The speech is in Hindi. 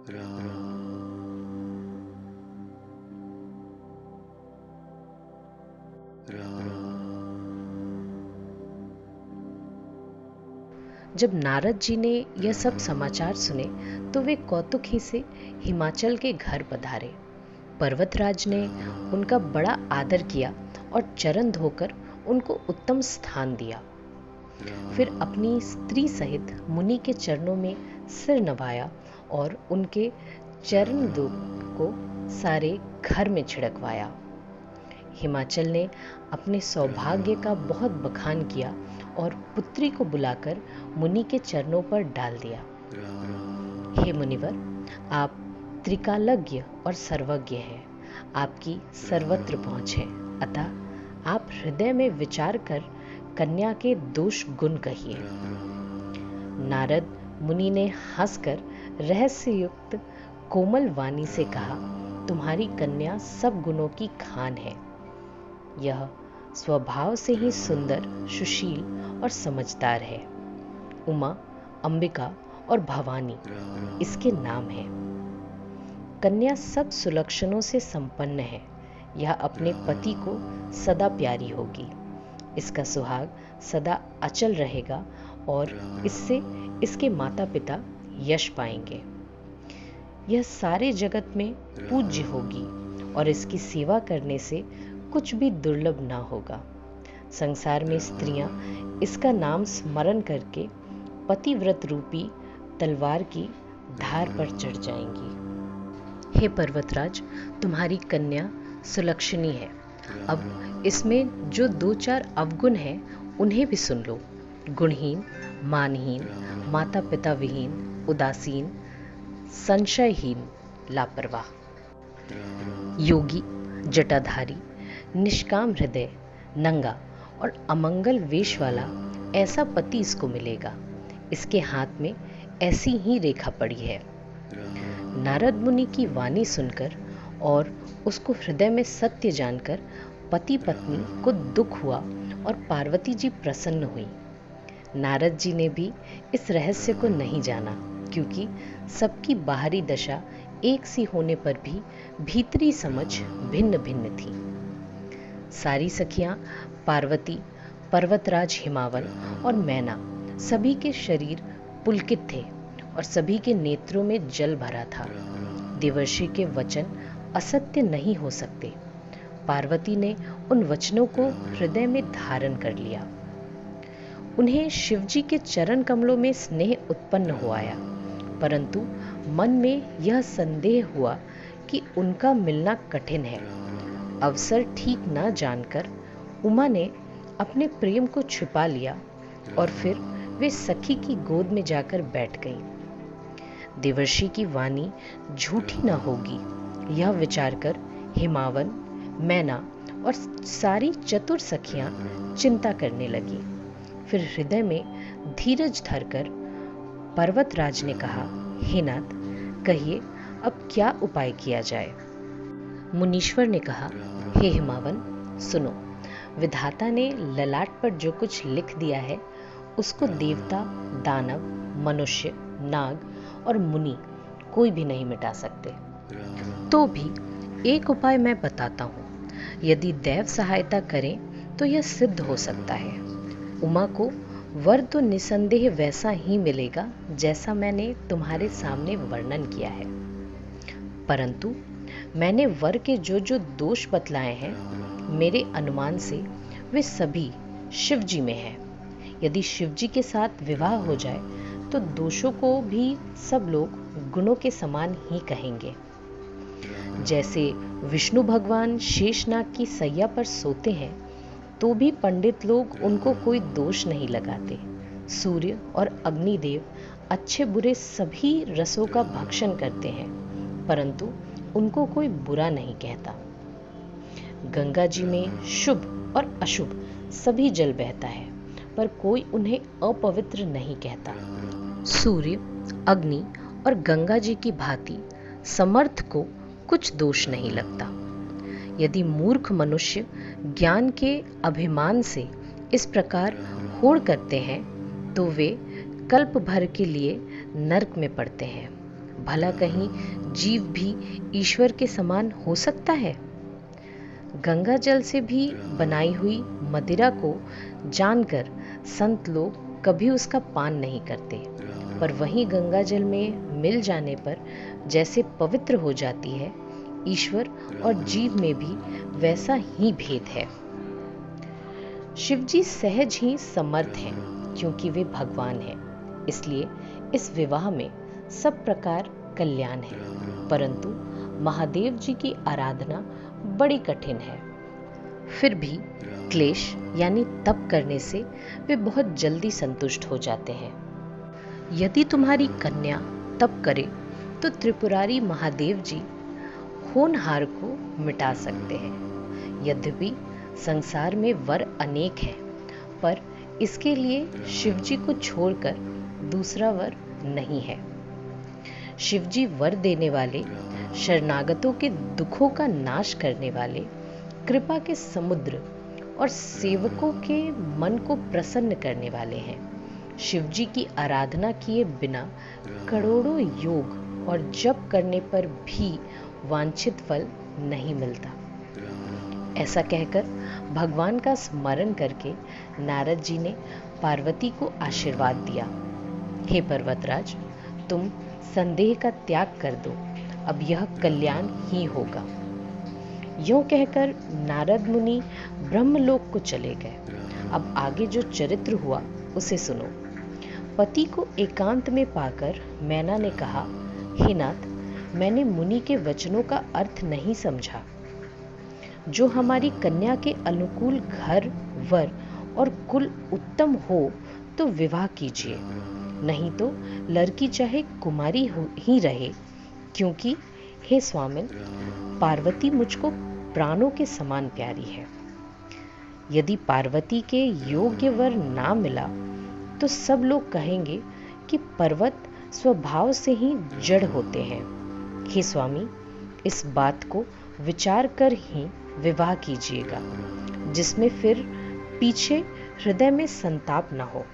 जब नारद जी ने यह सब समाचार सुने तो वे कौतूक ही से हिमाचल के घर पधारे। पर्वतराज ने उनका बड़ा आदर किया और चरण धोकर उनको उत्तम स्थान दिया। फिर अपनी स्त्री सहित मुनि के चरणों में सिर नवाया और उनके चरण को सारे घर में छिड़कवाया। हिमाचल ने अपने सौभाग्य का बहुत बखान किया और पुत्री को बुलाकर मुनि के चरणों पर डाल दिया। हे मुनिवर, आप त्रिकालज्ञ और सर्वज्ञ हैं। आपकी सर्वत्र पहुंच है, अतः आप हृदय में विचार कर कन्या के दोष गुण कहिए। नारद मुनि ने हंसकर रहस्ययुक्त कोमल वाणी से कहा, तुम्हारी कन्या सब गुणों की खान है। यह स्वभाव से ही सुंदर, सुशील और समझदार है। उमा, अंबिका और भवानी इसके नाम हैं। कन्या सब सुलक्षणों से संपन्न है। यह अपने पति को सदा प्यारी होगी। इसका सुहाग सदा अचल रहेगा और इससे इसके माता पिता यश पाएंगे। यह सारे जगत में पूज्य होगी और इसकी सेवा करने से कुछ भी दुर्लभ ना होगा। संसार में स्त्रियां इसका नाम स्मरण करके पतिव्रत रूपी तलवार की धार पर चढ़ जाएंगी। हे पर्वतराज, तुम्हारी कन्या सुलक्षणी है। अब इसमें जो 2-4 अवगुण हैं उन्हें भी सुन लो। गुणहीन, मानहीन, माता पिता विहीन, उदासीन, संशयहीन, लापरवाह, योगी, जटाधारी, निष्काम हृदय, नंगा और अमंगल वेश वाला ऐसा पति इसको मिलेगा। इसके हाथ में ऐसी ही रेखा पड़ी है। नारद मुनि की वाणी सुनकर और उसको हृदय में सत्य जानकर पति पत्नी को दुख हुआ और पार्वती जी प्रसन्न हुई। नारद जी ने भी इस रहस्य को नहीं जाना, क्योंकि सबकी बाहरी दशा एक सी होने पर भी भीतरी समझ भिन्न भिन्न थी। सारी सखियां पार्वती, पर्वतराज हिमावन और मैना सभी के शरीर पुलकित थे और सभी के नेत्रों में जल भरा था। देवर्षि के वचन असत्य नहीं हो सकते। पार्वती ने उन वचनों को हृदय में धारण कर लिया। उन्हें शिवजी के चरण कमलों में स्नेह उत्पन्न हो आया, परंतु मन में यह संदेह हुआ कि उनका मिलना कठिन है। अवसर ठीक न जानकर उमा ने अपने प्रेम को छिपा लिया और फिर वे सखी की गोद में जाकर बैठ गईं। देवर्षि की वाणी झूठी न होगी, यह विचार कर हिमावन, मैना और सारी चतुर सखियां चिंता करने लगी। फिर हृदय में धीरज धरकर पर्वतराज ने कहा, हे नाथ, कहिए अब क्या उपाय किया जाए। मुनीश्वर ने कहा, हे हिमावन, सुनो। विधाता ने ललाट पर जो कुछ लिख दिया है उसको देवता, दानव, मनुष्य, नाग और मुनि कोई भी नहीं मिटा सकते। तो भी एक उपाय मैं बताता हूँ। यदि दैव सहायता करें तो यह सिद्ध हो सकता है। उमा को वर तो निसंदेह वैसा ही मिलेगा जैसा मैंने तुम्हारे सामने वर्णन किया है, परंतु मैंने वर के जो जो दोष बतलाए हैं, मेरे अनुमान से वे सभी शिवजी में हैं। यदि शिवजी के साथ विवाह हो जाए तो दोषों को भी सब लोग गुणों के समान ही कहेंगे। जैसे विष्णु भगवान शेषनाग की सैया पर सोते हैं तो भी पंडित लोग उनको कोई दोष नहीं लगाते। सूर्य और अग्निदेव अच्छे बुरे सभी रसों का भक्षण करते हैं, परंतु उनको कोई बुरा नहीं कहता। गंगा जी में शुभ और अशुभ सभी जल बहता है, पर कोई उन्हें अपवित्र नहीं कहता। सूर्य, अग्नि और गंगा जी की भांति समर्थ को कुछ दोष नहीं लगता। यदि मूर्ख मनुष्य ज्ञान के अभिमान से इस प्रकार होड़ करते हैं तो वे कल्प भर के लिए नरक में पड़ते हैं। भला कहीं जीव भी ईश्वर के समान हो सकता है? गंगा जल से भी बनाई हुई मदिरा को जानकर संत लोग कभी उसका पान नहीं करते, पर वहीं गंगा जल में मिल जाने पर जैसे पवित्र हो जाती है, ईश्वर और जीव में भी वैसा ही भेद है। शिवजी सहज ही समर्थ हैं, क्योंकि वे भगवान हैं, इसलिए इस विवाह में सब प्रकार कल्याण है। परंतु महादेव जी की आराधना बड़ी कठिन है। फिर भी क्लेश यानी तप करने से वे बहुत जल्दी संतुष्ट हो जाते हैं। यदि तुम्हारी कन्या तप करे तो त्रिपुरारी महादेव जी होनहार को मिटा सकते हैं। यद्यपि संसार में वर अनेक हैं, पर इसके लिए शिवजी को छोड़कर दूसरा वर नहीं है। शिवजी वर देने वाले, शरणागतों के दुखों का नाश करने वाले, कृपा के समुद्र और सेवकों के मन को प्रसन्न करने वाले हैं। शिवजी की आराधना किए बिना करोड़ों योग और जप करने पर भी वांछित फल नहीं मिलता। ऐसा कहकर भगवान का स्मरण करके नारद जी ने पार्वती को आशीर्वाद दिया, हे पर्वतराज, तुम संदेह का त्याग कर दो, अब यह कल्याण ही होगा। यूं कहकर नारद मुनि ब्रह्मलोक को चले गए। अब आगे जो चरित्र हुआ उसे सुनो। पति को एकांत में पाकर मैना ने कहा, हे नाथ, मैंने मुनि के वचनों का अर्थ नहीं समझा। जो हमारी कन्या के अनुकूल घर, वर और कुल उत्तम हो तो विवाह कीजिए, नहीं तो लड़की चाहे कुमारी ही रहे, क्योंकि हे स्वामिन, पार्वती मुझको प्राणों के समान प्यारी है। यदि पार्वती के योग्य वर ना मिला तो सब लोग कहेंगे कि पर्वत स्वभाव से ही जड़ होते हैं। हे स्वामी, इस बात को विचार कर ही विवाह कीजिएगा, जिसमें फिर पीछे हृदय में संताप न हो।